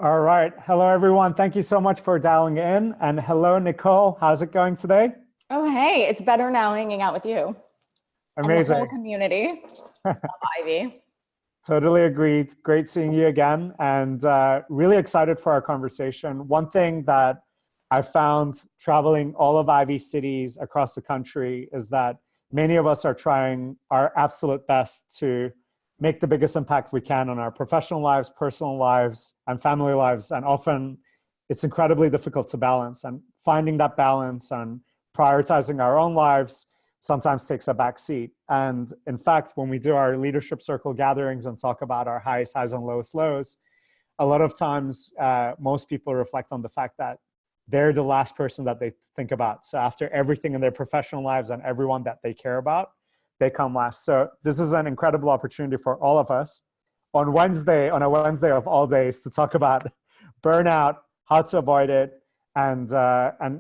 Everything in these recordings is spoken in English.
All right. Hello, everyone. Thank you so much for dialing in. And hello, Nicole. How's it going today? Oh, hey, it's better now hanging out with you and the whole Amazing. community of Ivy. Totally agreed. Great seeing you again. And really excited for our conversation. One thing that I found traveling all of Ivy cities across the country is that many of us are trying our absolute best to make the biggest impact we can on our professional lives, personal lives, and family lives. And often it's incredibly difficult to balance. And finding that balance and prioritizing our own lives sometimes takes a back seat. And in fact, when we do our leadership circle gatherings and talk about our highest highs and lowest lows, a lot of times most people reflect on the fact that they're the last person that they think about. So after everything in their professional lives and everyone that they care about, they come last. So this is an incredible opportunity for all of us on a Wednesday of all days, to talk about burnout, how to avoid it, and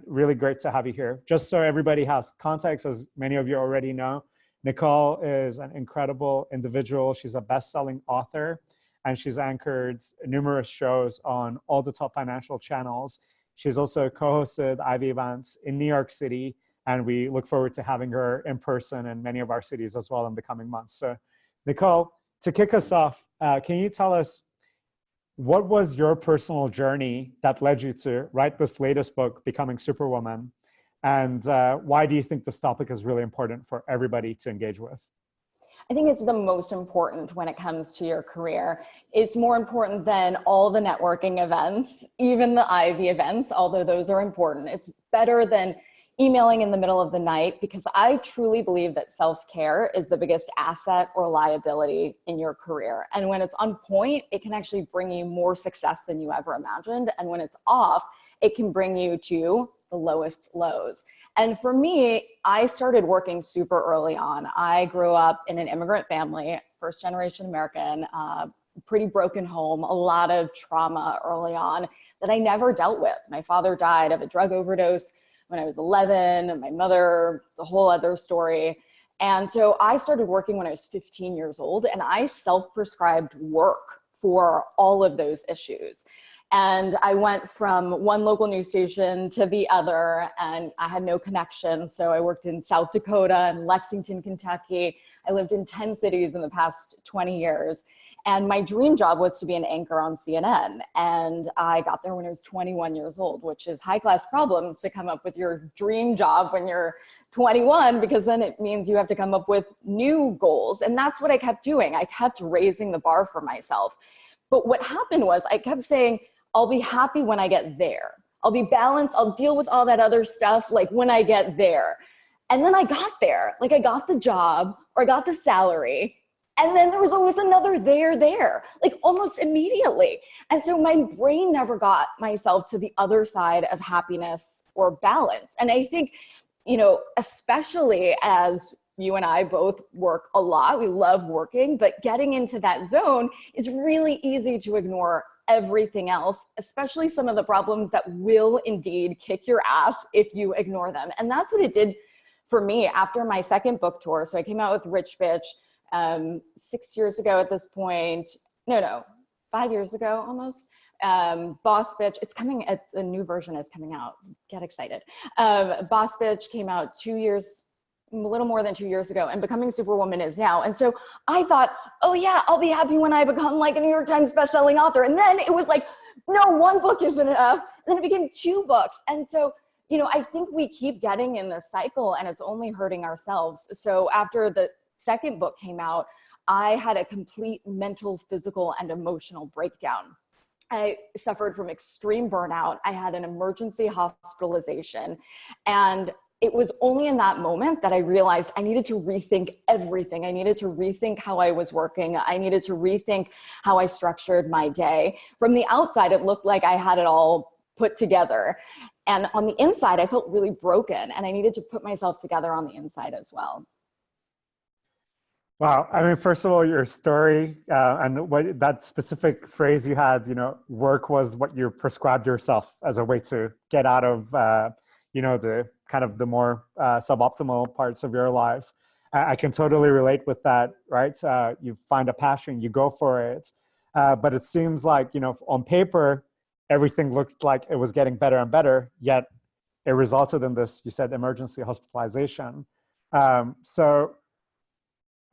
really great to have you here. Just so everybody has context, as many of you already know, Nicole is an incredible individual. She's a best-selling author, and she's anchored numerous shows on all the top financial channels. She's also co-hosted Ivy events in New York City, and we look forward to having her in person in many of our cities as well in the coming months. So, Nicole, to kick us off, can you tell us what was your personal journey that led you to write this latest book, Becoming Superwoman? And why do you think this topic is really important for everybody to engage with? I think it's the most important when it comes to your career. It's more important than all the networking events, even the Ivy events, although those are important. It's better than emailing in the middle of the night, because I truly believe that self-care is the biggest asset or liability in your career. And when it's on point, it can actually bring you more success than you ever imagined. And when it's off, it can bring you to the lowest lows. And for me, I started working super early on. I grew up in an immigrant family, first generation American, pretty broken home, a lot of trauma early on that I never dealt with. My father died of a drug overdose when I was 11, and my mother, it's a whole other story. And so I started working when I was 15 years old, and I self-prescribed work for all of those issues. And I went from one local news station to the other, and I had no connection. So I worked in South Dakota and Lexington, Kentucky. I lived in 10 cities in the past 20 years. And my dream job was to be an anchor on CNN. And I got there when I was 21 years old, which is high-class problems to come up with your dream job when you're 21, because then it means you have to come up with new goals. And that's what I kept doing. I kept raising the bar for myself. But what happened was I kept saying, I'll be happy when I get there. I'll be balanced. I'll deal with all that other stuff like when I get there. And then I got there. Like I got the job or I got the salary. And then there was always another there, like almost immediately. And so my brain never got myself to the other side of happiness or balance. And I think, especially as you and I both work a lot, we love working, but getting into that zone is really easy to ignore everything else, especially some of the problems that will indeed kick your ass if you ignore them. And that's what it did for me after my second book tour. So I came out with Ritch 6 years ago at this point. No, 5 years ago almost. Boss Bitch, it's a new version is coming out. Get excited. Boss Bitch came out a little more than 2 years ago, and Becoming Superwoman is now. And so I thought, oh yeah, I'll be happy when I become like a New York Times bestselling author. And then it was like, no, one book isn't enough. And then it became 2 books. And so, I think we keep getting in this cycle and it's only hurting ourselves. So after the second book came out, I had a complete mental, physical, and emotional breakdown. I suffered from extreme burnout. I had an emergency hospitalization, and it was only in that moment that I realized I needed to rethink everything. I needed to rethink how I was working. I needed to rethink how I structured my day. From the outside, it looked like I had it all put together. And on the inside, I felt really broken, and I needed to put myself together on the inside as well. Wow. I mean, first of all, your story and what that specific phrase you had, work was what you prescribed yourself as a way to get out of, the kind of the more suboptimal parts of your life. I can totally relate with that, right? You find a passion, you go for it. But it seems like, on paper, everything looked like it was getting better and better, yet it resulted in this, you said, emergency hospitalization. So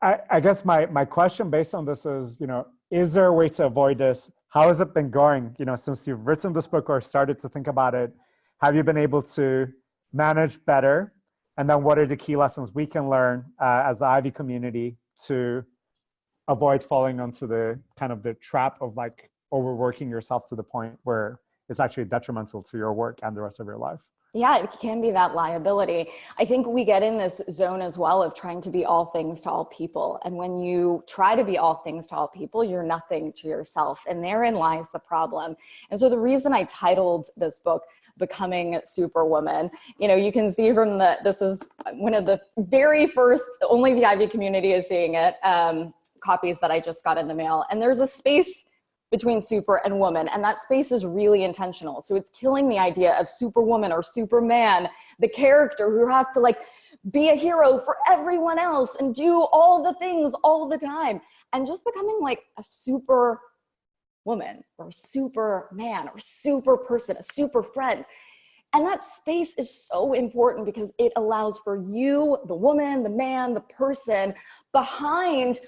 I guess my question based on this is, is there a way to avoid this? How has it been going, since you've written this book or started to think about it? Have you been able to manage better? And then what are the key lessons we can learn as the Ivy community to avoid falling onto the kind of the trap of like overworking yourself to the point where it's actually detrimental to your work and the rest of your life? Yeah, it can be that liability. I think we get in this zone as well of trying to be all things to all people. And when you try to be all things to all people, you're nothing to yourself. And therein lies the problem. And so the reason I titled this book, Becoming Superwoman, you can see from this is one of the very first, only the Ivy community is seeing it, copies that I just got in the mail. And there's a space between super and woman, and that space is really intentional. So it's killing the idea of superwoman or superman, the character who has to like be a hero for everyone else and do all the things all the time, and just becoming like a super woman or superman or super person, a super friend. And that space is so important because it allows for you, the woman, the man, the person behind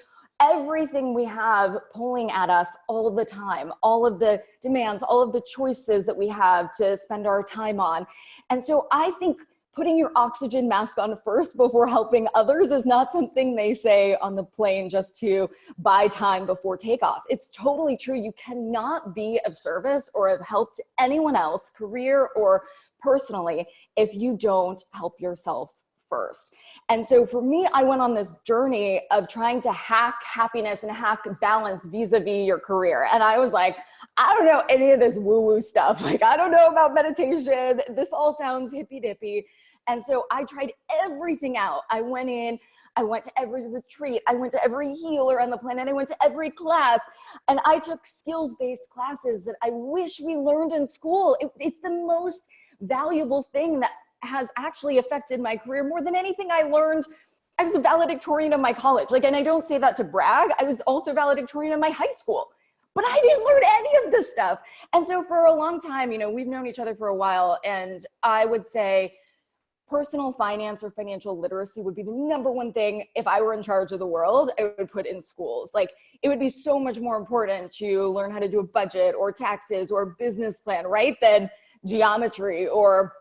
everything we have pulling at us all the time, all of the demands, all of the choices that we have to spend our time on. And so I think putting your oxygen mask on first before helping others is not something they say on the plane just to buy time before takeoff. It's totally true. You cannot be of service or of help to anyone else, career or personally, if you don't help yourself first. And so for me, I went on this journey of trying to hack happiness and hack balance vis-a-vis your career. And I was like, I don't know any of this woo-woo stuff. Like, I don't know about meditation. This all sounds hippy-dippy. And so I tried everything out. I went to every retreat. I went to every healer on the planet. I went to every class. And I took skills-based classes that I wish we learned in school. It's the most valuable thing that has actually affected my career more than anything I learned. I was a valedictorian of my college. And I don't say that to brag. I was also valedictorian of my high school, but I didn't learn any of this stuff. And so for a long time, we've known each other for a while. And I would say personal finance or financial literacy would be the number one thing. If I were in charge of the world, I would put in schools. It would be so much more important to learn how to do a budget or taxes or business plan, right? Than geometry or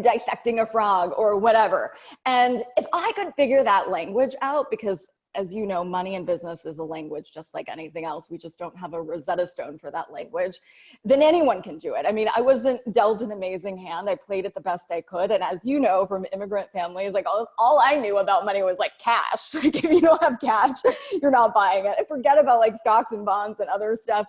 dissecting a frog or whatever. And if I could figure that language out, because as you know, money and business is a language just like anything else. We just don't have a Rosetta Stone for that language. Then anyone can do it. I mean, I wasn't dealt an amazing hand. I played it the best I could. And as you know, from immigrant families, all I knew about money was cash. If you don't have cash, you're not buying it. Forget about stocks and bonds and other stuff.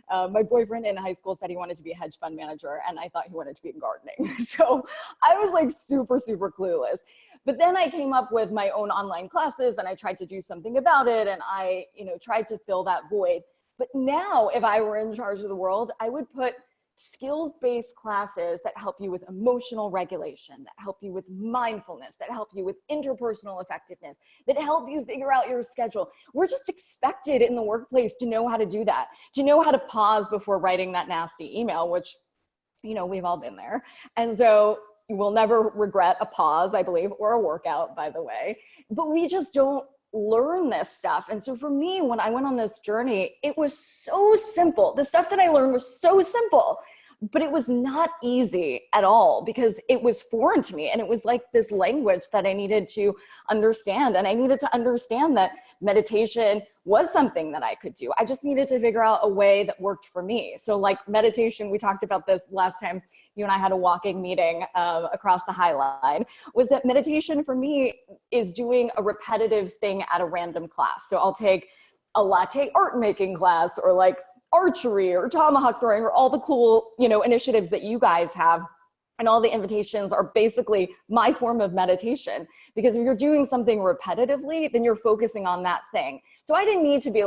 My boyfriend in high school said he wanted to be a hedge fund manager, and I thought he wanted to be in gardening. So I was super, super clueless. But then I came up with my own online classes, and I tried to do something about it, and I tried to fill that void. But now, if I were in charge of the world, I would put skills-based classes that help you with emotional regulation, that help you with mindfulness, that help you with interpersonal effectiveness, that help you figure out your schedule. We're just expected in the workplace to know how to do that, to know how to pause before writing that nasty email, which, we've all been there. And so you will never regret a pause, I believe, or a workout, by the way. But we just don't learn this stuff. And so for me, when I went on this journey, it was so simple. The stuff that I learned was so simple, but it was not easy at all because it was foreign to me. And it was like this language that I needed to understand. And I needed to understand that meditation was something that I could do. I just needed to figure out a way that worked for me. So meditation, we talked about this last time you and I had a walking meeting across the High Line, was that meditation for me is doing a repetitive thing at a random class. So I'll take a latte art making class or archery or tomahawk throwing or all the cool, initiatives that you guys have. And all the invitations are basically my form of meditation, because if you're doing something repetitively, then you're focusing on that thing. So I didn't need to be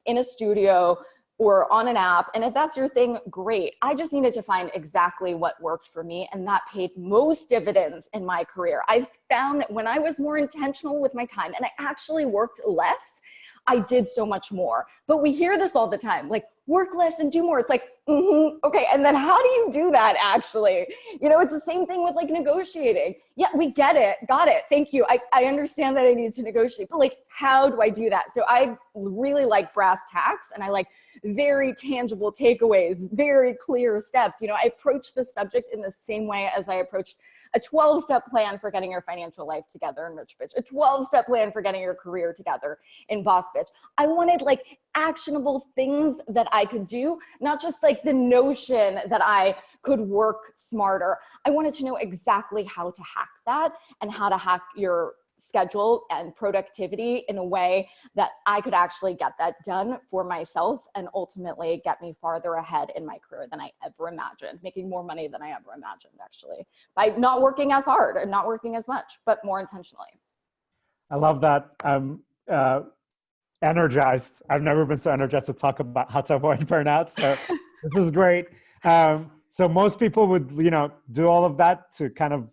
in a studio or on an app. And if that's your thing, great. I just needed to find exactly what worked for me. And that paid most dividends in my career. I found that when I was more intentional with my time and I actually worked less, I did so much more. But we hear this all the time, work less and do more. It's Okay. And then how do you do that actually? It's the same thing with like negotiating. Yeah, we get it. Got it. Thank you. I understand that I need to negotiate, but like, how do I do that? So I really like brass tacks, and I like very tangible takeaways, very clear steps. I approach the subject in the same way as I approached a 12-step plan for getting your financial life together in Ritch, a 12-step plan for getting your career together in Boss Bitch. I wanted like actionable things that I could do, not just like the notion that I could work smarter. I wanted to know exactly how to hack that and how to hack your schedule and productivity in a way that I could actually get that done for myself and ultimately get me farther ahead in my career than I ever imagined, making more money than I ever imagined, actually, by not working as hard and not working as much, but more intentionally. I love that. I'm energized. I've never been so energized to talk about how to avoid burnout. So this is great. So most people would, do all of that to kind of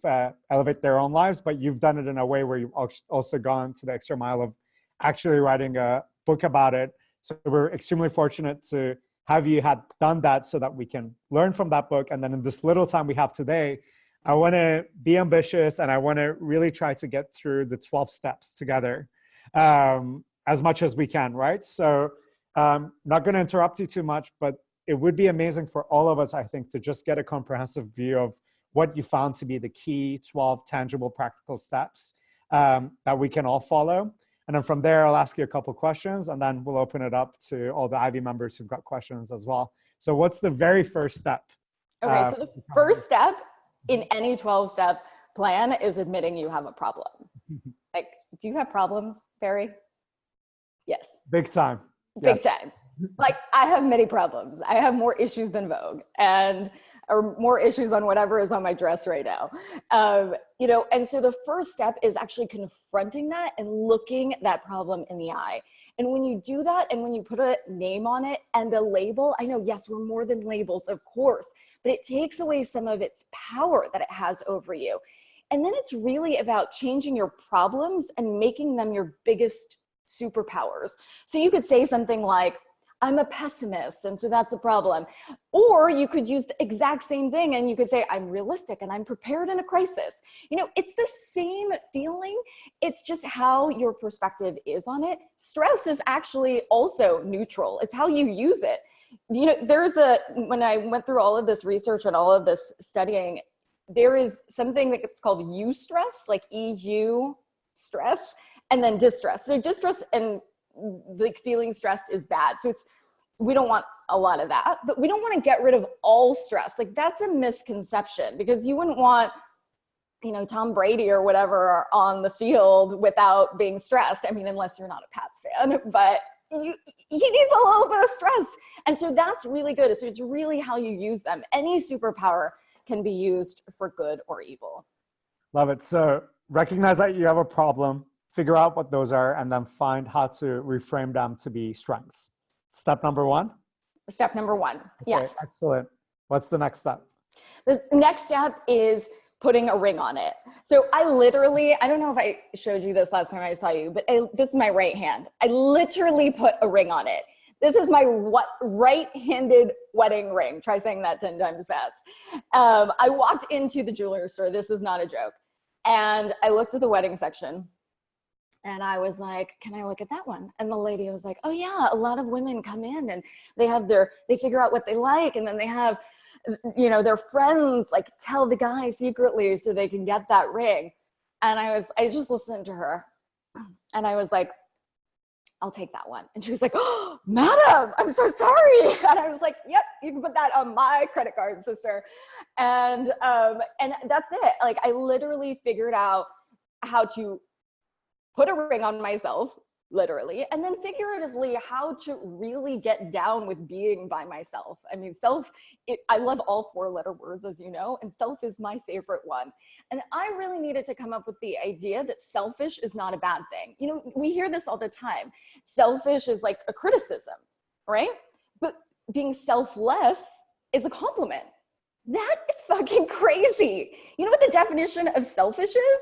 elevate their own lives, but you've done it in a way where you've also gone to the extra mile of actually writing a book about it. So we're extremely fortunate to have you had done that so that we can learn from that book. And then in this little time we have today, I want to be ambitious and I want to really try to get through the 12 steps together as much as we can, right? So not going to interrupt you too much, but it would be amazing for all of us, I think, to just get a comprehensive view of what you found to be the key 12 tangible, practical steps that we can all follow. And then from there, I'll ask you a couple questions, and then we'll open it up to all the Ivy members who've got questions as well. So what's the very first step? Okay, so the first step in any 12-step plan is admitting you have a problem. Like, do you have problems, Barry? Yes. Big time. Big time. Like, I have many problems. I have more issues than Vogue, or more issues on whatever is on my dress right now. And so the first step is actually confronting that and looking that problem in the eye. And when you do that, and when you put a name on it and a label, I know, yes, we're more than labels, of course, but it takes away some of its power that it has over you. And then it's really about changing your problems and making them your biggest superpowers. So you could say something like, I'm a pessimist, and so that's a problem. Or you could use the exact same thing and you could say, I'm realistic and I'm prepared in a crisis. It's the same feeling. It's just how your perspective is on it. Stress is actually also neutral. It's how you use it. When I went through all of this research and all of this studying, there is something that's called eustress, like EU stress, and then distress. So distress and like feeling stressed is bad. So we don't want a lot of that, but we don't want to get rid of all stress. Like, that's a misconception, because you wouldn't want, Tom Brady or whatever on the field without being stressed. I mean, unless you're not a Pats fan, but he needs a little bit of stress. And so that's really good. So it's really how you use them. Any superpower can be used for good or evil. Love it. So recognize that you have a problem, figure out what those are, and then find how to reframe them to be strengths. Step number one? Step number one, okay, yes. Excellent. What's the next step? The next step is putting a ring on it. So I don't know if I showed you this last time I saw you, but this is my right hand. I literally put a ring on it. This is my right-handed wedding ring. Try saying that 10 times fast. I walked into the jewelry store. This is not a joke. And I looked at the wedding section. And I was like, can I look at that one? And the lady was like, oh yeah, a lot of women come in and they figure out what they like. And then they have, their friends like tell the guy secretly so they can get that ring. And I just listened to her and I was like, I'll take that one. And she was like, oh, madam, I'm so sorry. And I was like, yep, you can put that on my credit card, sister. And that's it. Like, I literally figured out how to put a ring on myself, literally, and then figuratively how to really get down with being by myself. I mean, I love all 4-letter words, as you know, and self is my favorite one. And I really needed to come up with the idea that selfish is not a bad thing. We hear this all the time. Selfish is like a criticism, right? But being selfless is a compliment. That is fucking crazy. You know what the definition of selfish is?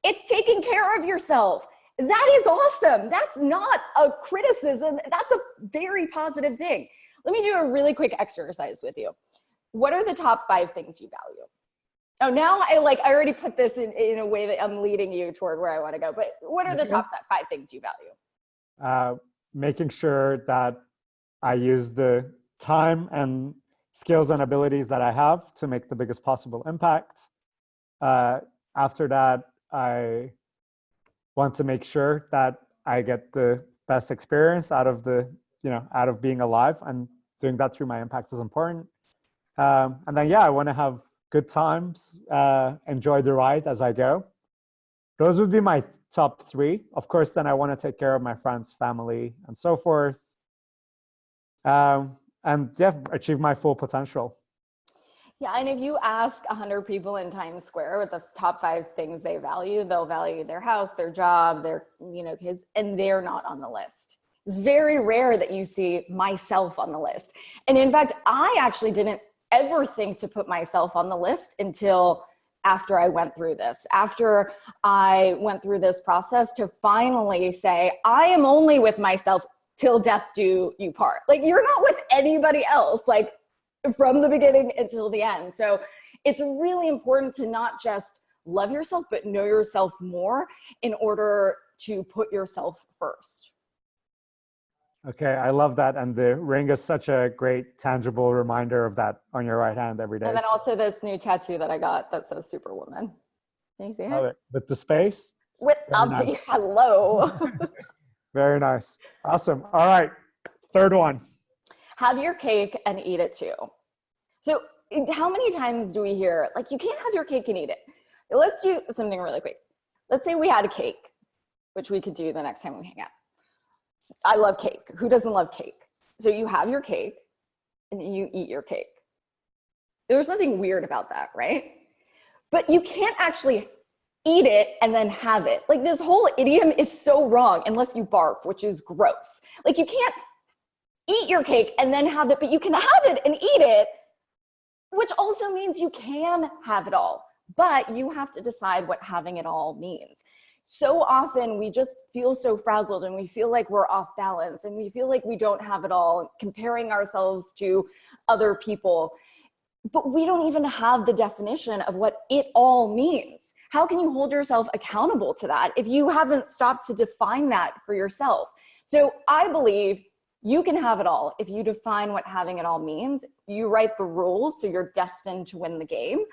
It's taking care of yourself. That is awesome. That's not a criticism. That's a very positive thing. Let me do a really quick exercise with you. What are the top 5 things you value? Oh, now I already put this in a way that I'm leading you toward where I want to go, but what are the top 5 things you value? Making sure that I use the time and skills and abilities that I have to make the biggest possible impact. After that, I want to make sure that I get the best experience out of out of being alive, and doing that through my impact is important. And then, I want to have good times, enjoy the ride as I go. Those would be my top 3. Of course, then I want to take care of my friends, family, and so forth. And achieve my full potential. Yeah, and if you ask 100 people in Times Square what the top 5 things they value, they'll value their house, their job, their kids, and they're not on the list. It's very rare that you see myself on the list. And in fact, I actually didn't ever think to put myself on the list until after I went through this. After I went through this process to finally say, I am only with myself till death do you part. Like, you're not with anybody else, like from the beginning until the end. So it's really important to not just love yourself, but know yourself more in order to put yourself first. Okay, I love that. And the ring is such a great tangible reminder of that on your right hand every day. And then also this new tattoo that I got that says Superwoman. Can you see it? Love it. With the space? With nice. Hello. Very nice. Awesome. All right. 3rd one. Have your cake and eat it too. So how many times do we hear, like, you can't have your cake and eat it? Let's do something really quick. Let's say we had a cake, which we could do the next time we hang out. I love cake. Who doesn't love cake? So you have your cake and you eat your cake. There's nothing weird about that, right? But you can't actually eat it and then have it. Like, this whole idiom is so wrong unless you barf, which is gross. Like, you can't eat your cake and then have it, but you can have it and eat it, which also means you can have it all. But you have to decide what having it all means. So often we just feel so frazzled and we feel like we're off balance and we feel like we don't have it all, comparing ourselves to other people. But we don't even have the definition of what it all means. How can you hold yourself accountable to that if you haven't stopped to define that for yourself? So I believe you can have it all if you define what having it all means. You write the rules, so you're destined to win the game.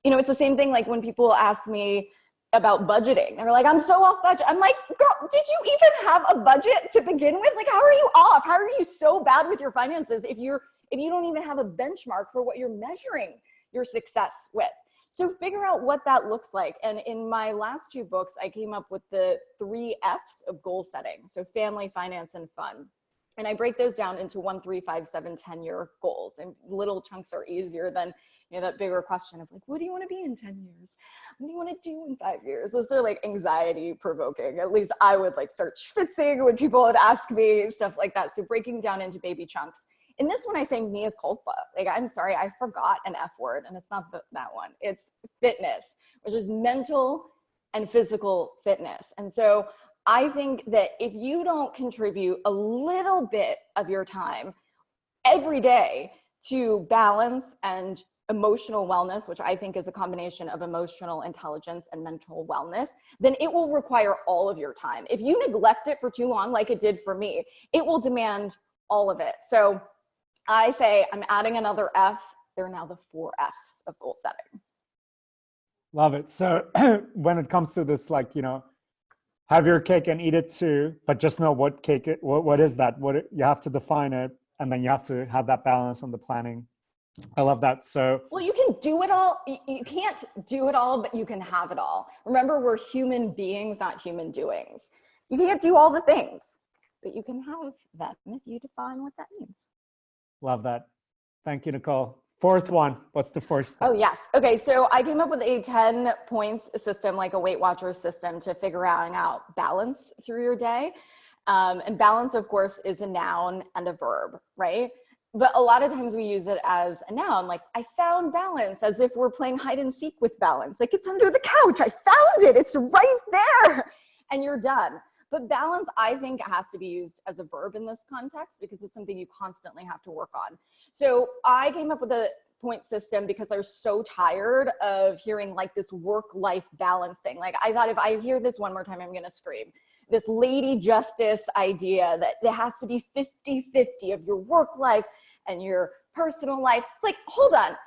It's the same thing like when people ask me about budgeting. They're like, I'm so off budget. I'm like, girl, did you even have a budget to begin with? Like, how are you off? How are you so bad with your finances if you don't even have a benchmark for what you're measuring your success with? So figure out what that looks like. And in my last 2 books, I came up with the 3 F's of goal setting. So family, finance, and fun. And I break those down into 1, 3, 5, 7, 10-year goals. And little chunks are easier than that bigger question of like, what do you want to be in 10 years? What do you want to do in 5 years? Those are like anxiety provoking. At least I would like start schwitzing when people would ask me stuff like that. So breaking down into baby chunks. In this one, I say mea culpa. Like, I'm sorry, I forgot an F word, and it's not that one. It's fitness, which is mental and physical fitness. And so I think that if you don't contribute a little bit of your time every day to balance and emotional wellness, which I think is a combination of emotional intelligence and mental wellness, then it will require all of your time. If you neglect it for too long, like it did for me, it will demand all of it. So I say I'm adding another F. There are now the 4 Fs of goal setting. Love it. So when it comes to this, like, have your cake and eat it too, but just know what cake, what is that? You have to define it, and then you have to have that balance on the planning. I love that. So, well, you can do it all. You can't do it all, but you can have it all. Remember, we're human beings, not human doings. You can't do all the things, but you can have them if you define what that means. Love that. Thank you, Nicole. 4th one. What's the 4th step? Oh, yes. Okay. So I came up with a 10 points system, like a Weight Watchers system, to figure out balance through your day. And balance, of course, is a noun and a verb, right? But a lot of times we use it as a noun, like I found balance, as if we're playing hide and seek with balance. Like, it's under the couch. I found it. It's right there. And you're done. But balance, I think, has to be used as a verb in this context because it's something you constantly have to work on. So I came up with a point system because I was so tired of hearing like this work-life balance thing. Like I thought if I hear this one more time, I'm gonna scream. This lady justice idea that there has to be 50-50 of your work life and your personal life. It's like, hold on.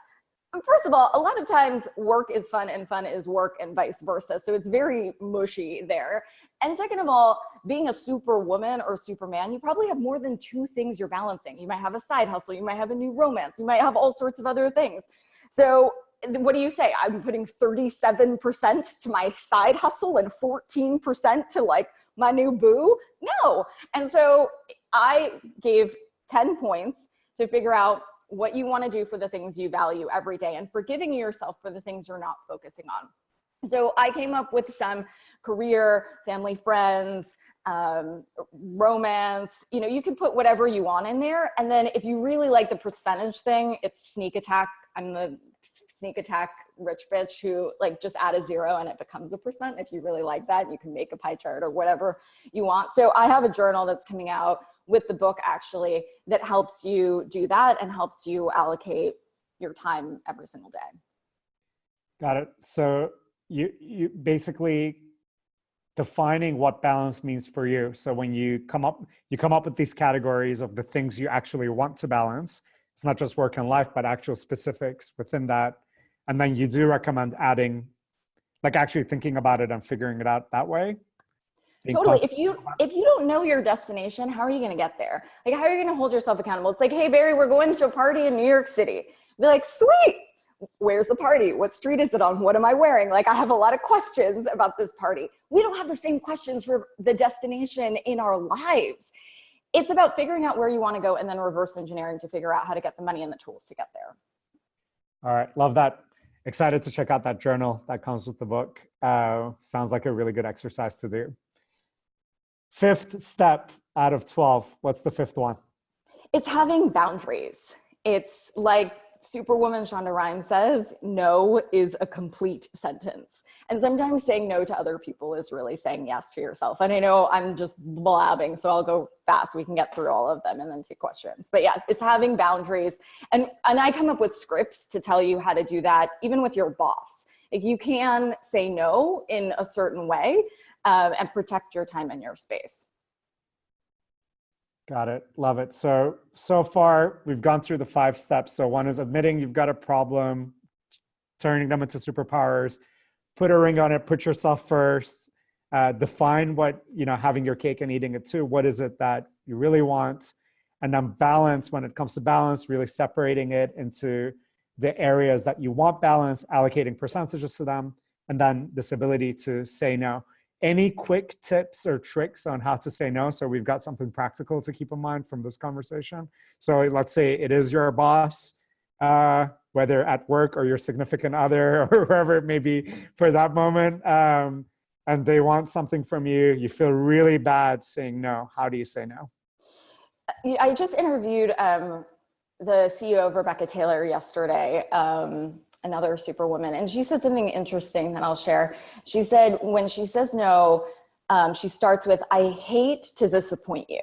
First of all, a lot of times work is fun and fun is work and vice versa. So it's very mushy there. And second of all, being a superwoman or superman, you probably have more than 2 things you're balancing. You might have a side hustle. You might have a new romance. You might have all sorts of other things. So what do you say? I'm putting 37% to my side hustle and 14% to like my new boo? No. And so I gave 10 points to figure out what you want to do for the things you value every day and forgiving yourself for the things you're not focusing on. So I came up with some career, family, friends, romance, you know, you can put whatever you want in there. And then if you really like the percentage thing, it's sneak attack. I'm the sneak attack rich bitch who like just add a 0 and it becomes a %. If you really like that, you can make a pie chart or whatever you want. So I have a journal that's coming out with the book actually that helps you do that and helps you allocate your time every single day. Got it. So you basically defining what balance means for you. So when you come up with these categories of the things you actually want to balance. It's not just work and life, but actual specifics within that. And then you do recommend adding, like actually thinking about it and figuring it out that way. Totally. If you don't know your destination, how are you going to get there? Like, how are you going to hold yourself accountable? It's like, hey, Barry, we're going to a party in New York City. Be like, sweet. Where's the party? What street is it on? What am I wearing? Like, I have a lot of questions about this party. We don't have the same questions for the destination in our lives. It's about figuring out where you want to go and then reverse engineering to figure out how to get the money and the tools to get there. All right. Love that. Excited to check out that journal that comes with the book. Sounds like a really good exercise to do. 5th step out of 12. What's the 5th one? It's having boundaries. It's like Superwoman Shonda Rhimes says, no is a complete sentence. And sometimes saying no to other people is really saying yes to yourself. And I know I'm just blabbing, so I'll go fast. We can get through all of them and then take questions. But yes, it's having boundaries. And I come up with scripts to tell you how to do that, even with your boss. Like you can say no in a certain way and protect your time and your space. Got it. Love it. So far we've gone through the 5 steps. So one is admitting you've got a problem, turning them into superpowers, put a ring on it, put yourself first, define what, having your cake and eating it too. What is it that you really want? And then balance, when it comes to balance, really separating it into the areas that you want balance, allocating percentages to them, and then this ability to say no. Any quick tips or tricks on how to say no? So we've got something practical to keep in mind from this conversation. So let's say it is your boss, whether at work or your significant other or wherever it may be for that moment, and they want something from you. You feel really bad saying no. How do you say no? I just interviewed the CEO of Rebecca Taylor yesterday, another superwoman. And she said something interesting that I'll share. She said, when she says no, she starts with, I hate to disappoint you.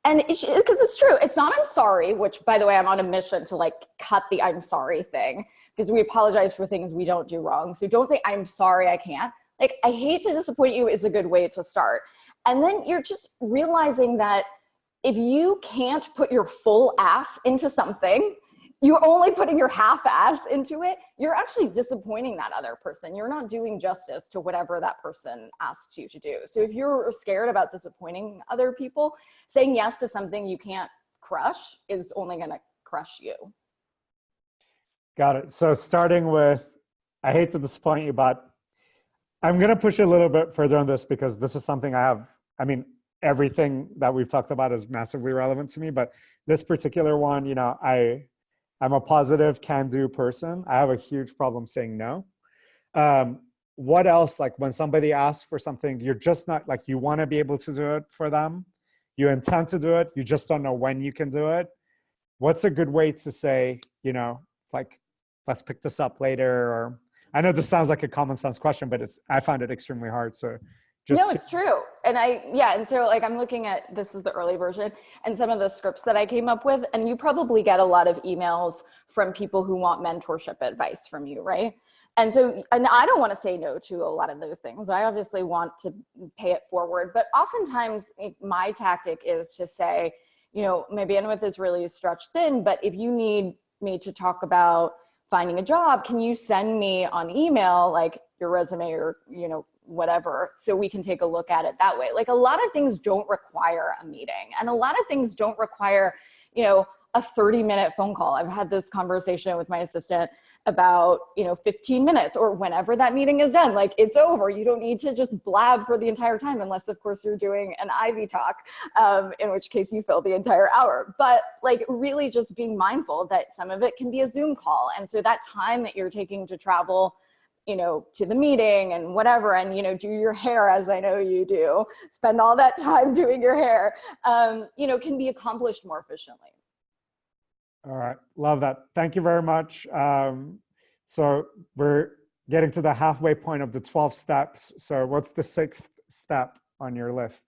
And because it's true, it's not I'm sorry, which by the way, I'm on a mission to like cut the I'm sorry thing because we apologize for things we don't do wrong. So don't say I'm sorry, I can't. Like, I hate to disappoint you is a good way to start. And then you're just realizing that if you can't put your full ass into something, you're only putting your half ass into it, you're actually disappointing that other person. You're not doing justice to whatever that person asked you to do. So if you're scared about disappointing other people, saying yes to something you can't crush is only gonna crush you. Got it. So starting with, I hate to disappoint you, but I'm gonna push a little bit further on this because this is something everything that we've talked about is massively relevant to me, but this particular one, I'm a positive can-do person. I have a huge problem saying no. What else, like when somebody asks for something, you're just not like, you want to be able to do it for them. You intend to do it. You just don't know when you can do it. What's a good way to say, like, let's pick this up later? Or I know this sounds like a common sense question, but I find it extremely hard. So no, it's true. And and so like I'm looking at, this is the early version and some of the scripts that I came up with, and you probably get a lot of emails from people who want mentorship advice from you, right? And so, and I don't want to say no to a lot of those things. I obviously want to pay it forward, but oftentimes my tactic is to say, you know, my bandwidth is really stretched thin, but if you need me to talk about finding a job, can you send me on email, like your resume or, you know, whatever, so we can take a look at it that way. Like a lot of things don't require a meeting, and a lot of things don't require, you know, a 30-minute phone call. I've had this conversation with my assistant about, you know, 15 minutes or whenever that meeting is done, like it's over. You don't need to just blab for the entire time, unless of course you're doing an Ivy talk, in which case you fill the entire hour. But like really just being mindful that some of it can be a Zoom call. And so that time that you're taking to travel, you know, to the meeting and whatever, and, you know, do your hair, as I know you do, spend all that time doing your hair, you know, can be accomplished more efficiently. All right, love that. Thank you very much. So we're getting to the halfway point of the 12 steps. So what's the 6th step on your list?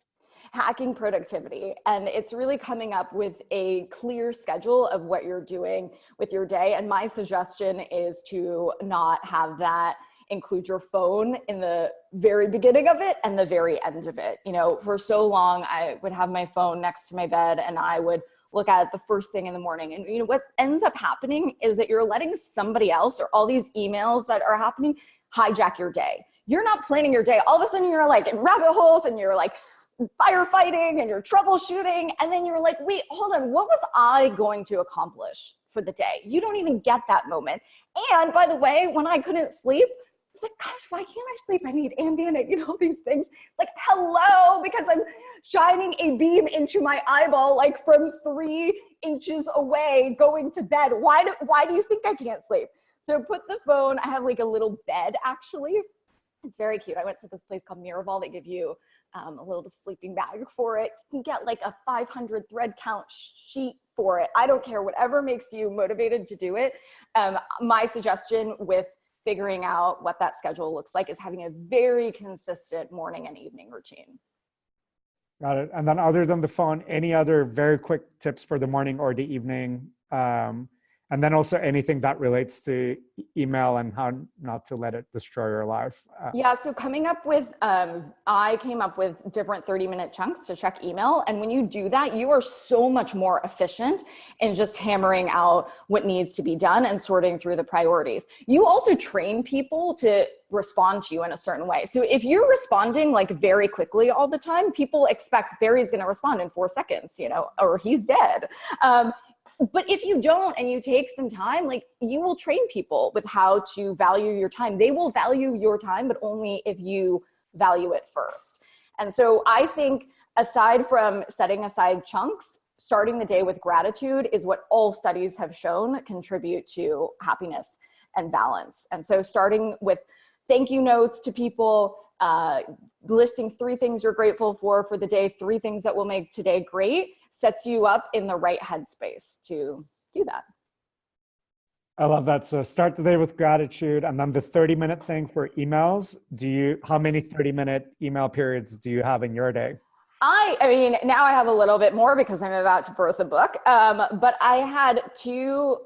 Hacking productivity. And it's really coming up with a clear schedule of what you're doing with your day. And my suggestion is to not have that include your phone in the very beginning of it and the very end of it. You know, for so long, I would have my phone next to my bed and I would look at it the first thing in the morning. And you know, what ends up happening is that you're letting somebody else or all these emails that are happening hijack your day. You're not planning your day. All of a sudden you're like in rabbit holes and you're like firefighting and you're troubleshooting. And then you're like, wait, hold on. What was I going to accomplish for the day? You don't even get that moment. And by the way, when I couldn't sleep, it's like, gosh, why can't I sleep? I need Ambien, you know, these things. It's like, hello, because I'm shining a beam into my eyeball, like from 3 inches away going to bed. Why do you think I can't sleep? So put the phone, I have like a little bed actually. It's very cute. I went to this place called Miraval. They give you a little sleeping bag for it. You can get like a 500 thread count sheet for it. I don't care, whatever makes you motivated to do it. My suggestion with figuring out what that schedule looks like is having a very consistent morning and evening routine. Got it. And then other than the phone, any other very quick tips for the morning or the evening? And then also anything that relates to email and how not to let it destroy your life. Yeah, so coming up with, I came up with different 30-minute chunks to check email. And when you do that, you are so much more efficient in just hammering out what needs to be done and sorting through the priorities. You also train people to respond to you in a certain way. So if you're responding like very quickly all the time, people expect Barry's going to respond in 4 seconds, you know, or he's dead. But if you don't and you take some time, like you will train people with how to value your time. They will value your time, but only if you value it first. And so I think aside from setting aside chunks, starting the day with gratitude is what all studies have shown contribute to happiness and balance. And so starting with thank you notes to people, listing 3 things you're grateful for the day, 3 things that will make today great, sets you up in the right headspace to do that. I love that. So start the day with gratitude, and then the 30-minute thing for emails. How many 30-minute email periods do you have in your day? I mean, now I have a little bit more because I'm about to birth a book, but I had 2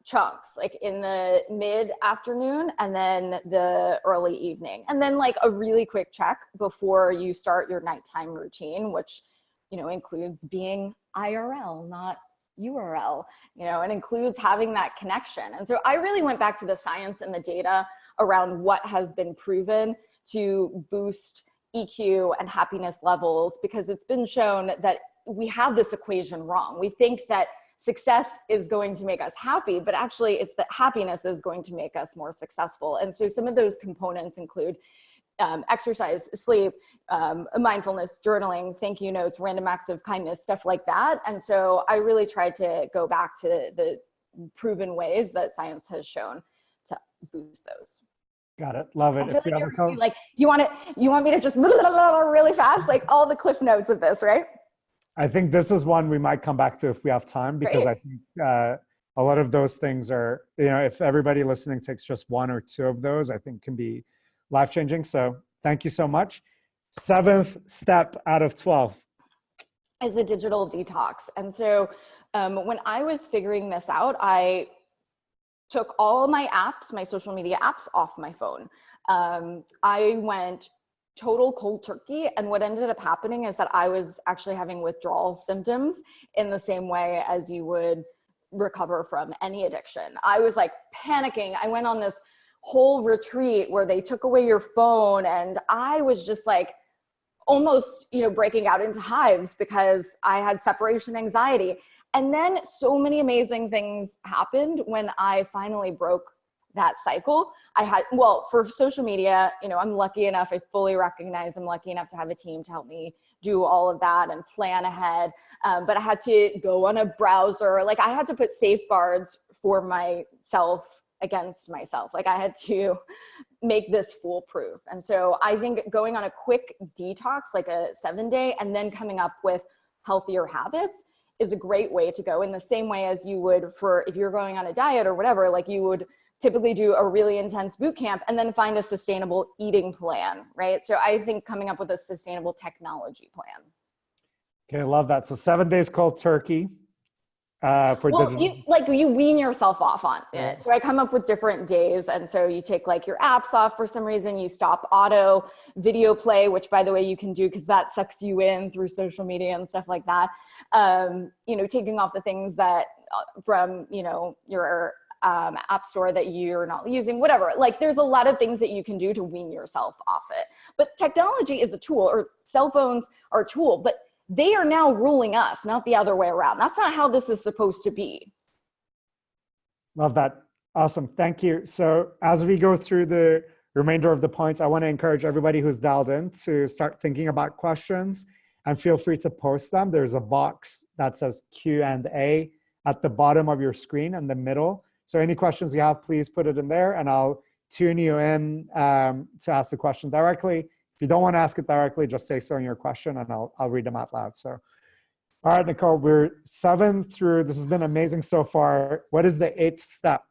chunks, like in the mid-afternoon and then the early evening, and then like a really quick check before you start your nighttime routine, which, you know, includes being IRL, not URL, you know, and includes having that connection. And so I really went back to the science and the data around what has been proven to boost EQ and happiness levels, because it's been shown that we have this equation wrong. We think that success is going to make us happy, but actually it's that happiness is going to make us more successful. And so some of those components include exercise, sleep, mindfulness, journaling, thank you notes, random acts of kindness, stuff like that. And so I really tried to go back to the proven ways that science has shown to boost those. Got it. Love it. If you ever like, you want me to just really fast, like all the cliff notes of this, right? I think this is one we might come back to if we have time, because I think a lot of those things are, you know, if everybody listening takes just 1 or 2 of those, I think can be life-changing. So thank you so much. Seventh step out of 12 is a digital detox. And so when I was figuring this out, I took all my apps, my social media apps, off my phone. I went total cold turkey. And what ended up happening is that I was actually having withdrawal symptoms in the same way as you would recover from any addiction. I was like panicking. I went on this whole retreat where they took away your phone, and I was just like almost, breaking out into hives because I had separation anxiety. And then so many amazing things happened when I finally broke that cycle. For social media, I'm lucky enough, I fully recognize I'm lucky enough to have a team to help me do all of that and plan ahead. But I had to go on a browser. Like, I had to put safeguards for myself against myself. Like, I had to make this foolproof. And so I think going on a quick detox, like a 7-day, and then coming up with healthier habits is a great way to go, in the same way as you would if you're going on a diet or whatever, like you would typically do a really intense boot camp and then find a sustainable eating plan, right? So I think coming up with a sustainable technology plan. Okay, I love that. So 7 days cold turkey for digital. You wean yourself off on it. So I come up with different days. And so you take like your apps off for some reason, you stop auto video play, which by the way, you can do because that sucks you in through social media and stuff like that. Taking off the things that from, your app store that you're not using, whatever. Like, there's a lot of things that you can do to wean yourself off it. But technology is a tool, or cell phones are a tool, but they are now ruling us, not the other way around. That's not how this is supposed to be. Love that. Awesome. Thank you. So as we go through the remainder of the points, I want to encourage everybody who's dialed in to start thinking about questions, and feel free to post them. There's a box that says Q&A at the bottom of your screen in the middle. So any questions you have, please put it in there, and I'll tune you in to ask the question directly. If you don't want to ask it directly, just say so in your question, and I'll read them out loud. So, all right, Nicole, we're 7 through. This has been amazing so far. What is the 8th step?